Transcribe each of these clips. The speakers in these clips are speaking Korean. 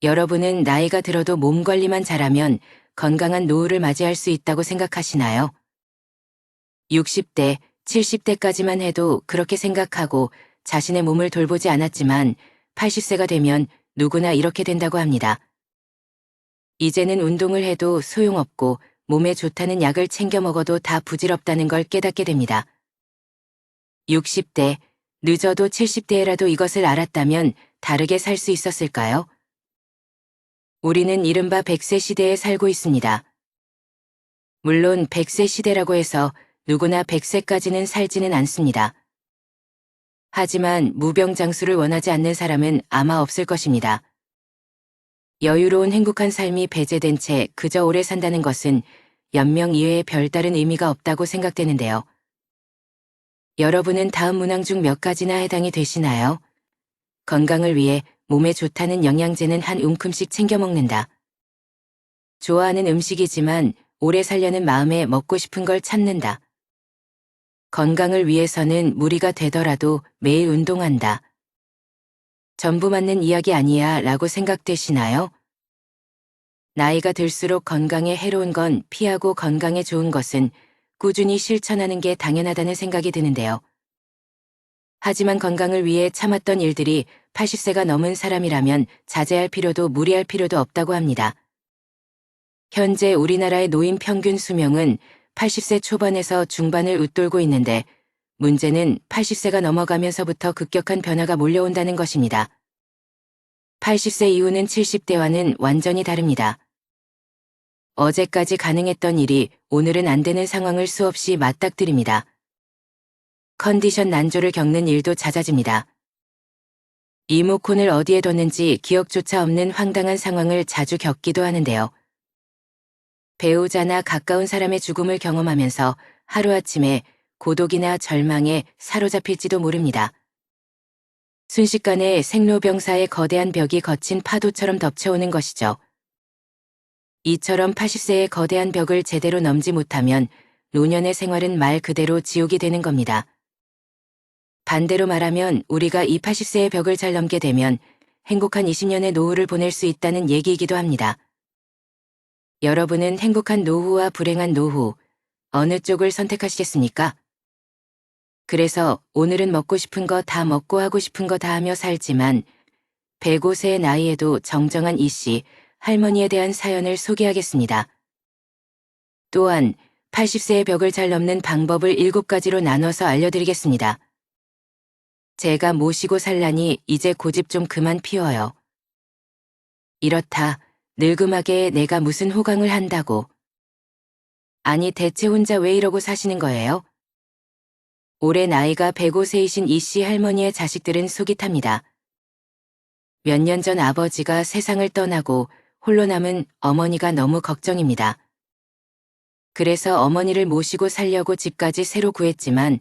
여러분은 나이가 들어도 몸 관리만 잘하면 건강한 노후를 맞이할 수 있다고 생각하시나요? 60대, 70대까지만 해도 그렇게 생각하고 자신의 몸을 돌보지 않았지만 80세가 되면 누구나 이렇게 된다고 합니다. 이제는 운동을 해도 소용없고 몸에 좋다는 약을 챙겨 먹어도 다 부질없다는 걸 깨닫게 됩니다. 60대, 늦어도 70대라도 이것을 알았다면 다르게 살 수 있었을까요? 우리는 이른바 100세 시대에 살고 있습니다. 물론 100세 시대라고 해서 누구나 100세까지는 살지는 않습니다. 하지만 무병장수를 원하지 않는 사람은 아마 없을 것입니다. 여유로운 행복한 삶이 배제된 채 그저 오래 산다는 것은 연명 이외에 별다른 의미가 없다고 생각되는데요. 여러분은 다음 문항 중 몇 가지나 해당이 되시나요? 건강을 위해 몸에 좋다는 영양제는 한 움큼씩 챙겨 먹는다. 좋아하는 음식이지만 오래 살려는 마음에 먹고 싶은 걸 참는다. 건강을 위해서는 무리가 되더라도 매일 운동한다. 전부 맞는 이야기 아니야 라고 생각되시나요? 나이가 들수록 건강에 해로운 건 피하고 건강에 좋은 것은 꾸준히 실천하는 게 당연하다는 생각이 드는데요. 하지만 건강을 위해 참았던 일들이 80세가 넘은 사람이라면 자제할 필요도 무리할 필요도 없다고 합니다. 현재 우리나라의 노인 평균 수명은 80세 초반에서 중반을 웃돌고 있는데 문제는 80세가 넘어가면서부터 급격한 변화가 몰려온다는 것입니다. 80세 이후는 70대와는 완전히 다릅니다. 어제까지 가능했던 일이 오늘은 안 되는 상황을 수없이 맞닥뜨립니다. 컨디션 난조를 겪는 일도 잦아집니다. 리모컨을 어디에 뒀는지 기억조차 없는 황당한 상황을 자주 겪기도 하는데요. 배우자나 가까운 사람의 죽음을 경험하면서 하루아침에 고독이나 절망에 사로잡힐지도 모릅니다. 순식간에 생로병사의 거대한 벽이 거친 파도처럼 덮쳐오는 것이죠. 이처럼 80세의 거대한 벽을 제대로 넘지 못하면 노년의 생활은 말 그대로 지옥이 되는 겁니다. 반대로 말하면 우리가 이 80세의 벽을 잘 넘게 되면 행복한 20년의 노후를 보낼 수 있다는 얘기이기도 합니다. 여러분은 행복한 노후와 불행한 노후, 어느 쪽을 선택하시겠습니까? 그래서 오늘은 먹고 싶은 거 다 먹고 하고 싶은 거 다 하며 살지만 105세의 나이에도 정정한 이씨, 할머니에 대한 사연을 소개하겠습니다. 또한 80세의 벽을 잘 넘는 방법을 7가지로 나눠서 알려드리겠습니다. 제가 모시고 살라니 이제 고집 좀 그만 피워요. 이렇다. 늙음하게 내가 무슨 호강을 한다고. 아니 대체 혼자 왜 이러고 사시는 거예요? 올해 나이가 105세이신 이씨 할머니의 자식들은 속이 탑니다. 몇 년 전 아버지가 세상을 떠나고 홀로 남은 어머니가 너무 걱정입니다. 그래서 어머니를 모시고 살려고 집까지 새로 구했지만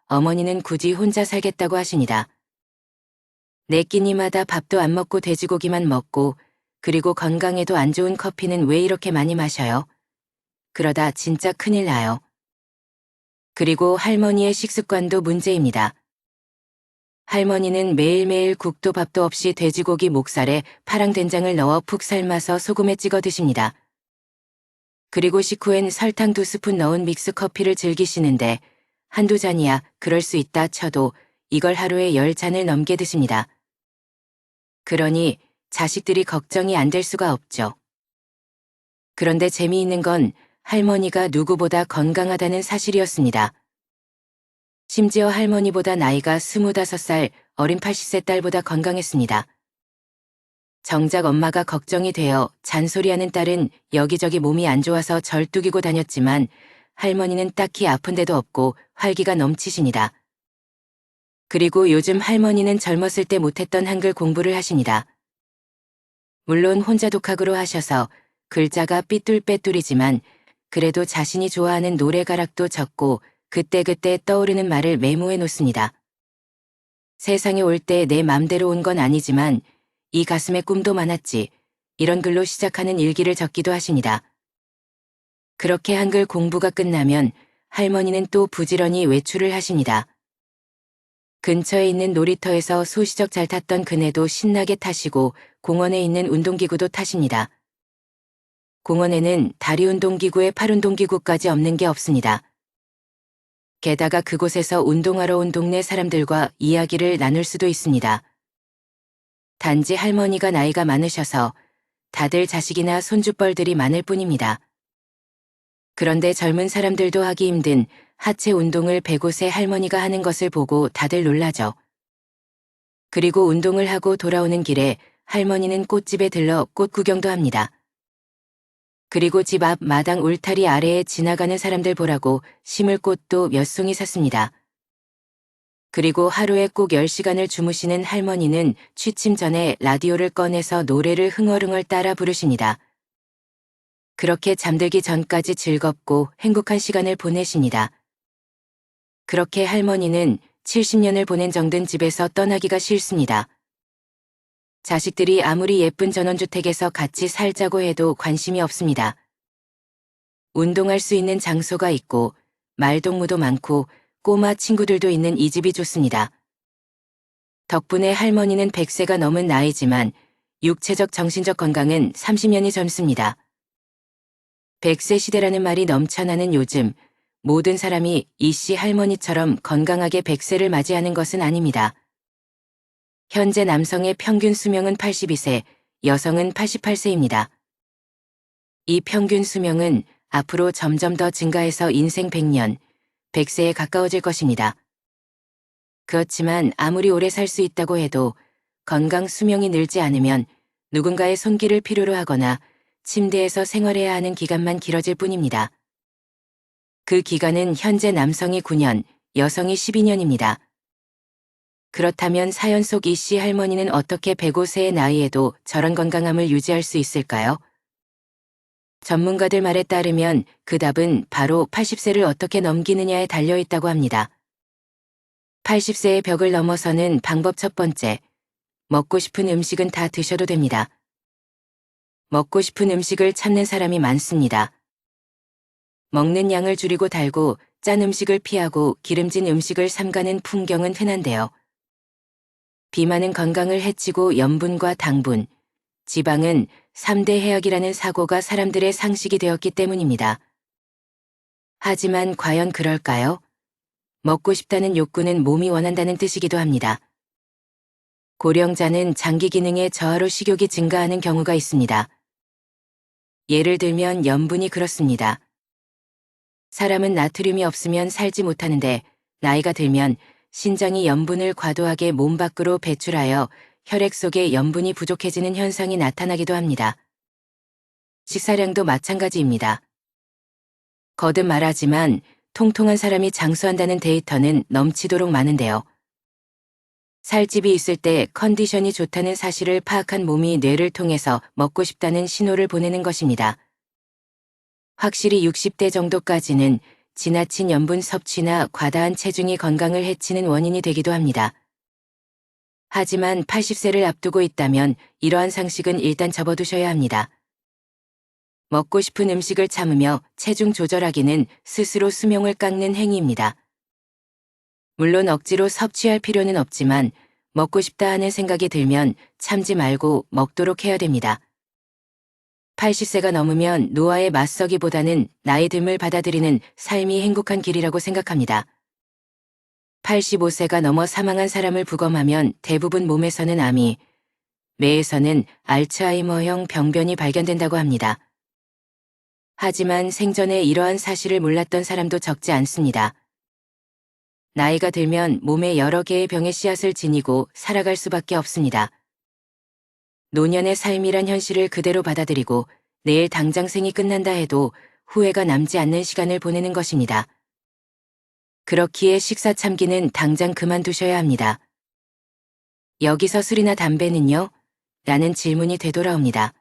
어머니는 굳이 혼자 살겠다고 하십니다. 내 끼니마다 밥도 안 먹고 돼지고기만 먹고 그리고 건강에도 안 좋은 커피는 왜 이렇게 많이 마셔요? 그러다 진짜 큰일 나요. 그리고 할머니의 식습관도 문제입니다. 할머니는 매일매일 국도 밥도 없이 돼지고기 목살에 파랑된장을 넣어 푹 삶아서 소금에 찍어 드십니다. 그리고 식후엔 설탕 2스푼 넣은 믹스커피를 즐기시는데 한두 잔이야 그럴 수 있다 쳐도 이걸 하루에 10잔을 넘게 드십니다. 그러니 자식들이 걱정이 안 될 수가 없죠. 그런데 재미있는 건 할머니가 누구보다 건강하다는 사실이었습니다. 심지어 할머니보다 나이가 25살 어린 80세 딸보다 건강했습니다. 정작 엄마가 걱정이 되어 잔소리하는 딸은 여기저기 몸이 안 좋아서 절뚝이고 다녔지만 할머니는 딱히 아픈 데도 없고 활기가 넘치십니다. 그리고 요즘 할머니는 젊었을 때 못했던 한글 공부를 하십니다. 물론 혼자 독학으로 하셔서 글자가 삐뚤빼뚤이지만 그래도 자신이 좋아하는 노래가락도 적고 그때그때 떠오르는 말을 메모해 놓습니다. 세상에 올 때 내 맘대로 온 건 아니지만 이 가슴에 꿈도 많았지 이런 글로 시작하는 일기를 적기도 하십니다. 그렇게 한글 공부가 끝나면 할머니는 또 부지런히 외출을 하십니다. 근처에 있는 놀이터에서 소시적 잘 탔던 그네도 신나게 타시고 공원에 있는 운동기구도 타십니다. 공원에는 다리 운동기구에 팔 운동기구까지 없는 게 없습니다. 게다가 그곳에서 운동하러 온 동네 사람들과 이야기를 나눌 수도 있습니다. 단지 할머니가 나이가 많으셔서 다들 자식이나 손주뻘들이 많을 뿐입니다. 그런데 젊은 사람들도 하기 힘든 하체 운동을 105세 할머니가 하는 것을 보고 다들 놀라죠. 그리고 운동을 하고 돌아오는 길에 할머니는 꽃집에 들러 꽃 구경도 합니다. 그리고 집 앞 마당 울타리 아래에 지나가는 사람들 보라고 심을 꽃도 몇 송이 샀습니다. 그리고 하루에 꼭 10시간을 주무시는 할머니는 취침 전에 라디오를 꺼내서 노래를 흥얼흥얼 따라 부르십니다. 그렇게 잠들기 전까지 즐겁고 행복한 시간을 보내십니다. 그렇게 할머니는 70년을 보낸 정든 집에서 떠나기가 싫습니다. 자식들이 아무리 예쁜 전원주택에서 같이 살자고 해도 관심이 없습니다. 운동할 수 있는 장소가 있고 말동무도 많고 꼬마 친구들도 있는 이 집이 좋습니다. 덕분에 할머니는 100세가 넘은 나이지만 육체적 정신적 건강은 30년이 젊습니다. 100세 시대라는 말이 넘쳐나는 요즘 모든 사람이 이씨 할머니처럼 건강하게 100세를 맞이하는 것은 아닙니다. 현재 남성의 평균 수명은 82세, 여성은 88세입니다. 이 평균 수명은 앞으로 점점 더 증가해서 인생 100년, 100세에 가까워질 것입니다. 그렇지만 아무리 오래 살 수 있다고 해도 건강 수명이 늘지 않으면 누군가의 손길을 필요로 하거나 침대에서 생활해야 하는 기간만 길어질 뿐입니다. 그 기간은 현재 남성이 9년, 여성이 12년입니다. 그렇다면 사연 속 이씨 할머니는 어떻게 105세의 나이에도 저런 건강함을 유지할 수 있을까요? 전문가들 말에 따르면 그 답은 바로 80세를 어떻게 넘기느냐에 달려 있다고 합니다. 80세의 벽을 넘어서는 방법 첫 번째, 먹고 싶은 음식은 다 드셔도 됩니다. 먹고 싶은 음식을 찾는 사람이 많습니다. 먹는 양을 줄이고 달고 짠 음식을 피하고 기름진 음식을 삼가는 풍경은 흔한데요. 비만은 건강을 해치고 염분과 당분, 지방은 3대 해악이라는 사고가 사람들의 상식이 되었기 때문입니다. 하지만 과연 그럴까요? 먹고 싶다는 욕구는 몸이 원한다는 뜻이기도 합니다. 고령자는 장기 기능의 저하로 식욕이 증가하는 경우가 있습니다. 예를 들면 염분이 그렇습니다. 사람은 나트륨이 없으면 살지 못하는데 나이가 들면 신장이 염분을 과도하게 몸 밖으로 배출하여 혈액 속에 염분이 부족해지는 현상이 나타나기도 합니다. 식사량도 마찬가지입니다. 거듭 말하지만 통통한 사람이 장수한다는 데이터는 넘치도록 많은데요. 살집이 있을 때 컨디션이 좋다는 사실을 파악한 몸이 뇌를 통해서 먹고 싶다는 신호를 보내는 것입니다. 확실히 60대 정도까지는 지나친 염분 섭취나 과다한 체중이 건강을 해치는 원인이 되기도 합니다. 하지만 80세를 앞두고 있다면 이러한 상식은 일단 접어두셔야 합니다. 먹고 싶은 음식을 참으며 체중 조절하기는 스스로 수명을 깎는 행위입니다. 물론 억지로 섭취할 필요는 없지만 먹고 싶다 하는 생각이 들면 참지 말고 먹도록 해야 됩니다. 80세가 넘으면 노화에 맞서기보다는 나이 듦을 받아들이는 삶이 행복한 길이라고 생각합니다. 85세가 넘어 사망한 사람을 부검하면 대부분 몸에서는 암이, 뇌에서는 알츠하이머형 병변이 발견된다고 합니다. 하지만 생전에 이러한 사실을 몰랐던 사람도 적지 않습니다. 나이가 들면 몸에 여러 개의 병의 씨앗을 지니고 살아갈 수밖에 없습니다. 노년의 삶이란 현실을 그대로 받아들이고 내일 당장 생이 끝난다 해도 후회가 남지 않는 시간을 보내는 것입니다. 그렇기에 식사 참기는 당장 그만두셔야 합니다. 여기서 술이나 담배는요? 라는 질문이 되돌아옵니다.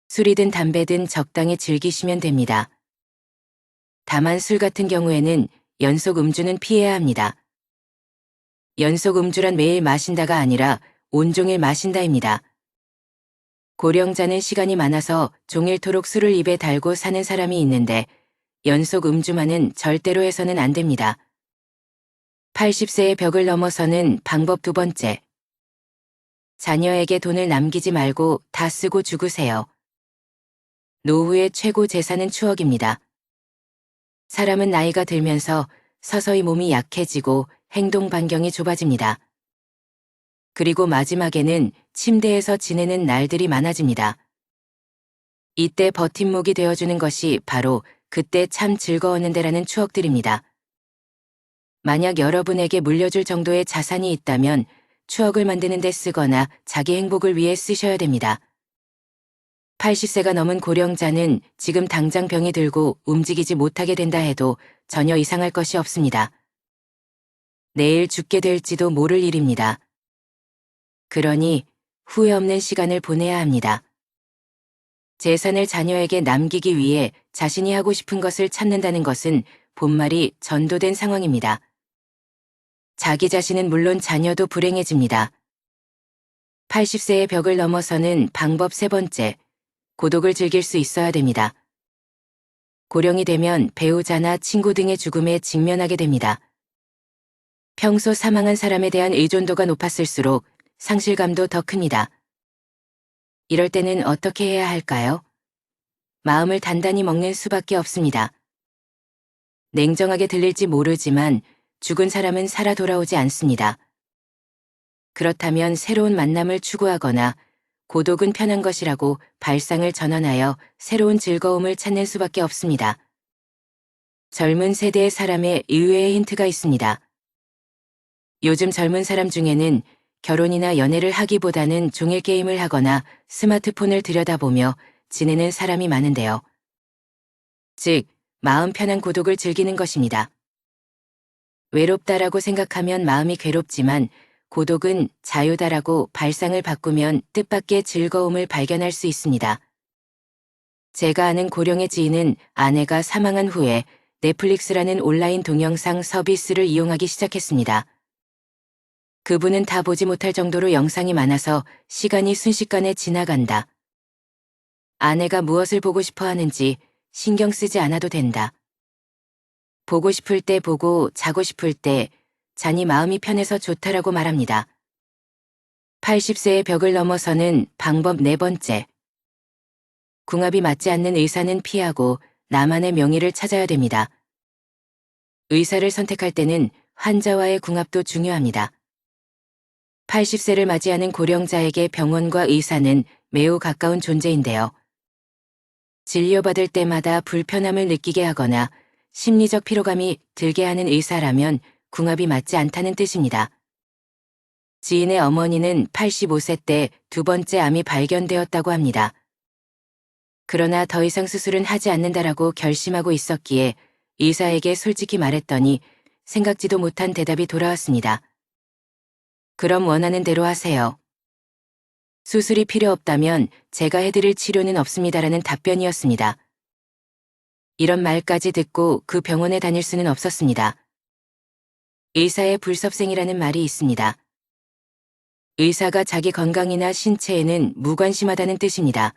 술이든 담배든 적당히 즐기시면 됩니다. 다만 술 같은 경우에는 연속 음주는 피해야 합니다. 연속 음주란 매일 마신다가 아니라 온종일 마신다입니다. 고령자는 시간이 많아서 종일토록 술을 입에 달고 사는 사람이 있는데 연속 음주만은 절대로 해서는 안 됩니다. 80세의 벽을 넘어서는 방법 두 번째. 자녀에게 돈을 남기지 말고 다 쓰고 죽으세요. 노후의 최고 재산은 추억입니다. 사람은 나이가 들면서 서서히 몸이 약해지고 행동 반경이 좁아집니다. 그리고 마지막에는 침대에서 지내는 날들이 많아집니다. 이때 버팀목이 되어주는 것이 바로 그때 참 즐거웠는데라는 추억들입니다. 만약 여러분에게 물려줄 정도의 자산이 있다면 추억을 만드는 데 쓰거나 자기 행복을 위해 쓰셔야 됩니다. 80세가 넘은 고령자는 지금 당장 병이 들고 움직이지 못하게 된다 해도 전혀 이상할 것이 없습니다. 내일 죽게 될지도 모를 일입니다. 그러니 후회 없는 시간을 보내야 합니다. 재산을 자녀에게 남기기 위해 자신이 하고 싶은 것을 찾는다는 것은 본말이 전도된 상황입니다. 자기 자신은 물론 자녀도 불행해집니다. 80세의 벽을 넘어서는 방법 세 번째, 고독을 즐길 수 있어야 됩니다. 고령이 되면 배우자나 친구 등의 죽음에 직면하게 됩니다. 평소 사망한 사람에 대한 의존도가 높았을수록 상실감도 더 큽니다. 이럴 때는 어떻게 해야 할까요? 마음을 단단히 먹는 수밖에 없습니다. 냉정하게 들릴지 모르지만 죽은 사람은 살아 돌아오지 않습니다. 그렇다면 새로운 만남을 추구하거나 고독은 편한 것이라고 발상을 전환하여 새로운 즐거움을 찾는 수밖에 없습니다. 젊은 세대의 사람의 의외의 힌트가 있습니다. 요즘 젊은 사람 중에는 결혼이나 연애를 하기보다는 종일 게임을 하거나 스마트폰을 들여다보며 지내는 사람이 많은데요. 즉, 마음 편한 고독을 즐기는 것입니다. 외롭다라고 생각하면 마음이 괴롭지만 고독은 자유다라고 발상을 바꾸면 뜻밖의 즐거움을 발견할 수 있습니다. 제가 아는 고령의 지인은 아내가 사망한 후에 넷플릭스라는 온라인 동영상 서비스를 이용하기 시작했습니다. 그분은 다 보지 못할 정도로 영상이 많아서 시간이 순식간에 지나간다. 아내가 무엇을 보고 싶어 하는지 신경 쓰지 않아도 된다. 보고 싶을 때 보고 자고 싶을 때 자니 마음이 편해서 좋다라고 말합니다. 80세의 벽을 넘어서는 방법 네 번째. 궁합이 맞지 않는 의사는 피하고 나만의 명의를 찾아야 됩니다. 의사를 선택할 때는 환자와의 궁합도 중요합니다. 80세를 맞이하는 고령자에게 병원과 의사는 매우 가까운 존재인데요. 진료받을 때마다 불편함을 느끼게 하거나 심리적 피로감이 들게 하는 의사라면 궁합이 맞지 않다는 뜻입니다. 지인의 어머니는 85세 때 두 번째 암이 발견되었다고 합니다. 그러나 더 이상 수술은 하지 않는다라고 결심하고 있었기에 의사에게 솔직히 말했더니 생각지도 못한 대답이 돌아왔습니다. 그럼 원하는 대로 하세요. 수술이 필요 없다면 제가 해드릴 치료는 없습니다라는 답변이었습니다. 이런 말까지 듣고 그 병원에 다닐 수는 없었습니다. 의사의 불섭생이라는 말이 있습니다. 의사가 자기 건강이나 신체에는 무관심하다는 뜻입니다.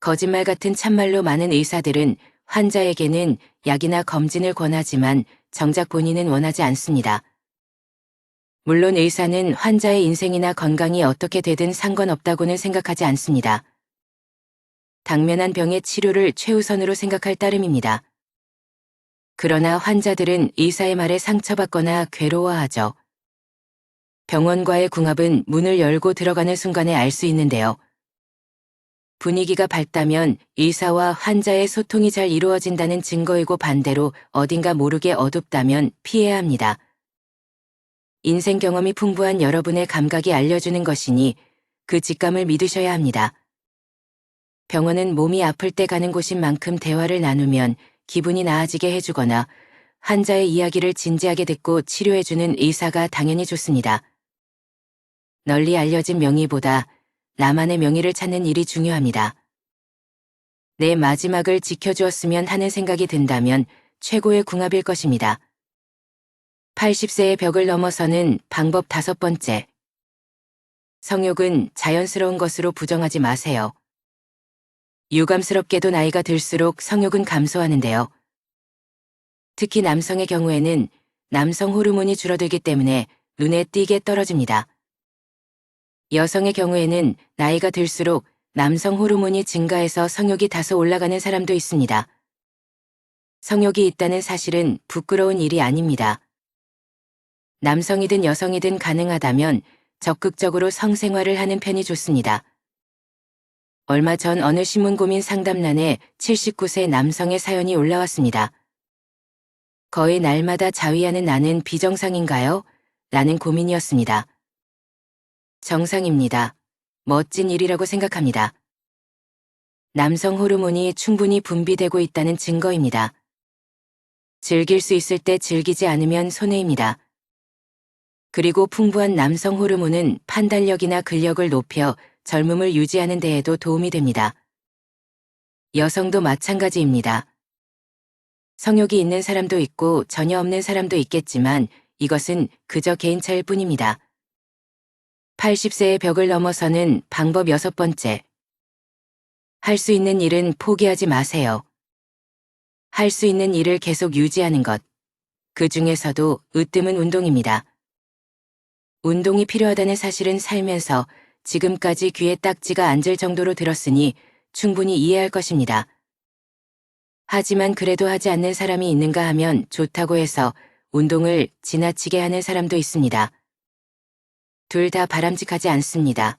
거짓말 같은 참말로 많은 의사들은 환자에게는 약이나 검진을 권하지만 정작 본인은 원하지 않습니다. 물론 의사는 환자의 인생이나 건강이 어떻게 되든 상관없다고는 생각하지 않습니다. 당면한 병의 치료를 최우선으로 생각할 따름입니다. 그러나 환자들은 의사의 말에 상처받거나 괴로워하죠. 병원과의 궁합은 문을 열고 들어가는 순간에 알 수 있는데요. 분위기가 밝다면 의사와 환자의 소통이 잘 이루어진다는 증거이고 반대로 어딘가 모르게 어둡다면 피해야 합니다. 인생 경험이 풍부한 여러분의 감각이 알려주는 것이니 그 직감을 믿으셔야 합니다. 병원은 몸이 아플 때 가는 곳인 만큼 대화를 나누면 기분이 나아지게 해주거나 환자의 이야기를 진지하게 듣고 치료해주는 의사가 당연히 좋습니다. 널리 알려진 명의보다 나만의 명의를 찾는 일이 중요합니다. 내 마지막을 지켜주었으면 하는 생각이 든다면 최고의 궁합일 것입니다. 80세의 벽을 넘어서는 방법 다섯 번째. 성욕은 자연스러운 것으로 부정하지 마세요. 유감스럽게도 나이가 들수록 성욕은 감소하는데요. 특히 남성의 경우에는 남성 호르몬이 줄어들기 때문에 눈에 띄게 떨어집니다. 여성의 경우에는 나이가 들수록 남성 호르몬이 증가해서 성욕이 다소 올라가는 사람도 있습니다. 성욕이 있다는 사실은 부끄러운 일이 아닙니다. 남성이든 여성이든 가능하다면 적극적으로 성생활을 하는 편이 좋습니다. 얼마 전 어느 신문고민 상담란에 79세 남성의 사연이 올라왔습니다. 거의 날마다 자위하는 나는 비정상인가요? 라는 고민이었습니다. 정상입니다. 멋진 일이라고 생각합니다. 남성 호르몬이 충분히 분비되고 있다는 증거입니다. 즐길 수 있을 때 즐기지 않으면 손해입니다. 그리고 풍부한 남성 호르몬은 판단력이나 근력을 높여 젊음을 유지하는 데에도 도움이 됩니다. 여성도 마찬가지입니다. 성욕이 있는 사람도 있고 전혀 없는 사람도 있겠지만 이것은 그저 개인차일 뿐입니다. 80세의 벽을 넘어서는 방법 6번째. 할 수 있는 일은 포기하지 마세요. 할 수 있는 일을 계속 유지하는 것. 그 중에서도 으뜸은 운동입니다. 운동이 필요하다는 사실은 살면서 지금까지 귀에 딱지가 앉을 정도로 들었으니 충분히 이해할 것입니다. 하지만 그래도 하지 않는 사람이 있는가 하면 좋다고 해서 운동을 지나치게 하는 사람도 있습니다. 둘 다 바람직하지 않습니다.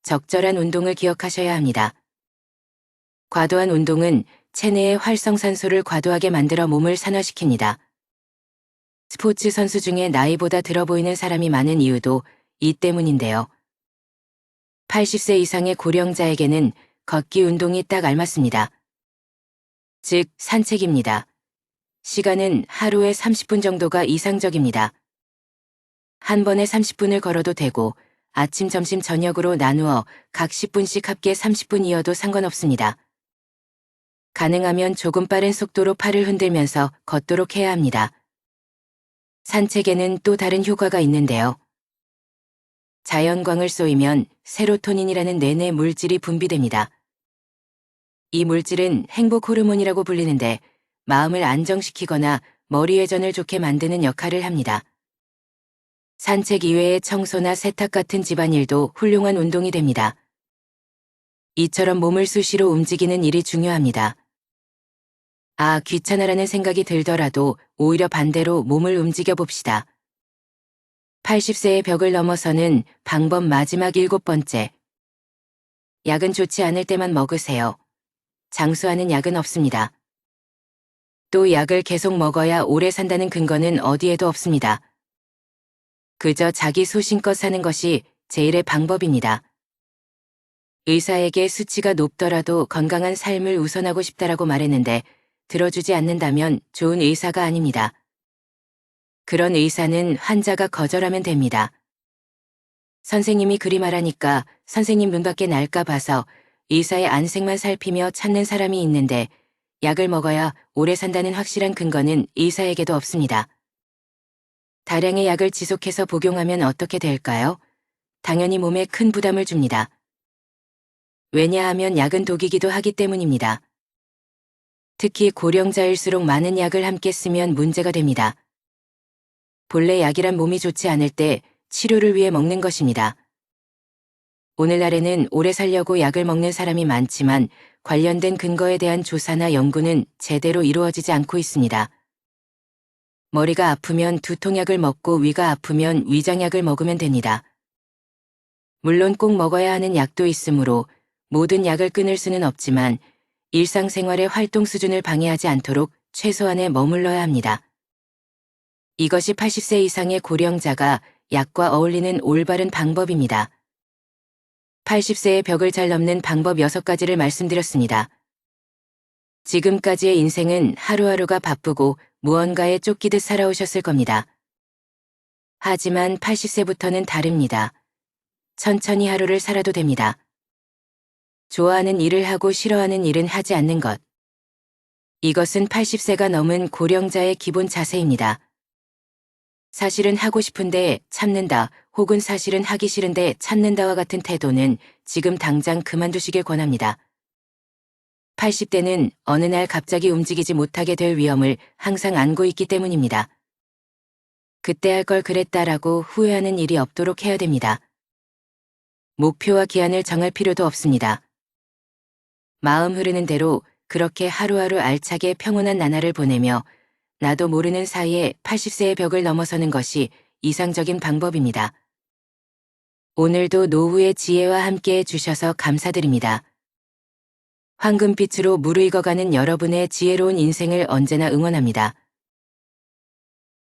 적절한 운동을 기억하셔야 합니다. 과도한 운동은 체내의 활성산소를 과도하게 만들어 몸을 산화시킵니다. 스포츠 선수 중에 나이보다 들어 보이는 사람이 많은 이유도 이 때문인데요. 80세 이상의 고령자에게는 걷기 운동이 딱 알맞습니다. 즉, 산책입니다. 시간은 하루에 30분 정도가 이상적입니다. 한 번에 30분을 걸어도 되고 아침, 점심, 저녁으로 나누어 각 10분씩 합계 30분이어도 상관없습니다. 가능하면 조금 빠른 속도로 팔을 흔들면서 걷도록 해야 합니다. 산책에는 또 다른 효과가 있는데요. 자연광을 쏘이면 세로토닌이라는 뇌내 물질이 분비됩니다. 이 물질은 행복 호르몬이라고 불리는데 마음을 안정시키거나 머리 회전을 좋게 만드는 역할을 합니다. 산책 이외의 청소나 세탁 같은 집안일도 훌륭한 운동이 됩니다. 이처럼 몸을 수시로 움직이는 일이 중요합니다. 아, 귀찮아라는 생각이 들더라도 오히려 반대로 몸을 움직여 봅시다. 80세의 벽을 넘어서는 방법 마지막 7번째. 약은 좋지 않을 때만 먹으세요. 장수하는 약은 없습니다. 또 약을 계속 먹어야 오래 산다는 근거는 어디에도 없습니다. 그저 자기 소신껏 사는 것이 제일의 방법입니다. 의사에게 수치가 높더라도 건강한 삶을 우선하고 싶다라고 말했는데 들어주지 않는다면 좋은 의사가 아닙니다. 그런 의사는 환자가 거절하면 됩니다. 선생님이 그리 말하니까 선생님 눈밖에 날까 봐서 의사의 안색만 살피며 찾는 사람이 있는데 약을 먹어야 오래 산다는 확실한 근거는 의사에게도 없습니다. 다량의 약을 지속해서 복용하면 어떻게 될까요? 당연히 몸에 큰 부담을 줍니다. 왜냐하면 약은 독이기도 하기 때문입니다. 특히 고령자일수록 많은 약을 함께 쓰면 문제가 됩니다. 본래 약이란 몸이 좋지 않을 때 치료를 위해 먹는 것입니다. 오늘날에는 오래 살려고 약을 먹는 사람이 많지만 관련된 근거에 대한 조사나 연구는 제대로 이루어지지 않고 있습니다. 머리가 아프면 두통약을 먹고 위가 아프면 위장약을 먹으면 됩니다. 물론 꼭 먹어야 하는 약도 있으므로 모든 약을 끊을 수는 없지만 일상생활의 활동 수준을 방해하지 않도록 최소한에 머물러야 합니다. 이것이 80세 이상의 고령자가 약과 어울리는 올바른 방법입니다. 80세의 벽을 잘 넘는 방법 6가지를 말씀드렸습니다. 지금까지의 인생은 하루하루가 바쁘고 무언가에 쫓기듯 살아오셨을 겁니다. 하지만 80세부터는 다릅니다. 천천히 하루를 살아도 됩니다. 좋아하는 일을 하고 싫어하는 일은 하지 않는 것. 이것은 80세가 넘은 고령자의 기본 자세입니다. 사실은 하고 싶은데 참는다 혹은 사실은 하기 싫은데 참는다와 같은 태도는 지금 당장 그만두시길 권합니다. 80대는 어느 날 갑자기 움직이지 못하게 될 위험을 항상 안고 있기 때문입니다. 그때 할 걸 그랬다라고 후회하는 일이 없도록 해야 됩니다. 목표와 기한을 정할 필요도 없습니다. 마음 흐르는 대로 그렇게 하루하루 알차게 평온한 나날을 보내며 나도 모르는 사이에 80세의 벽을 넘어서는 것이 이상적인 방법입니다. 오늘도 노후의 지혜와 함께 해주셔서 감사드립니다. 황금빛으로 무르익어가는 여러분의 지혜로운 인생을 언제나 응원합니다.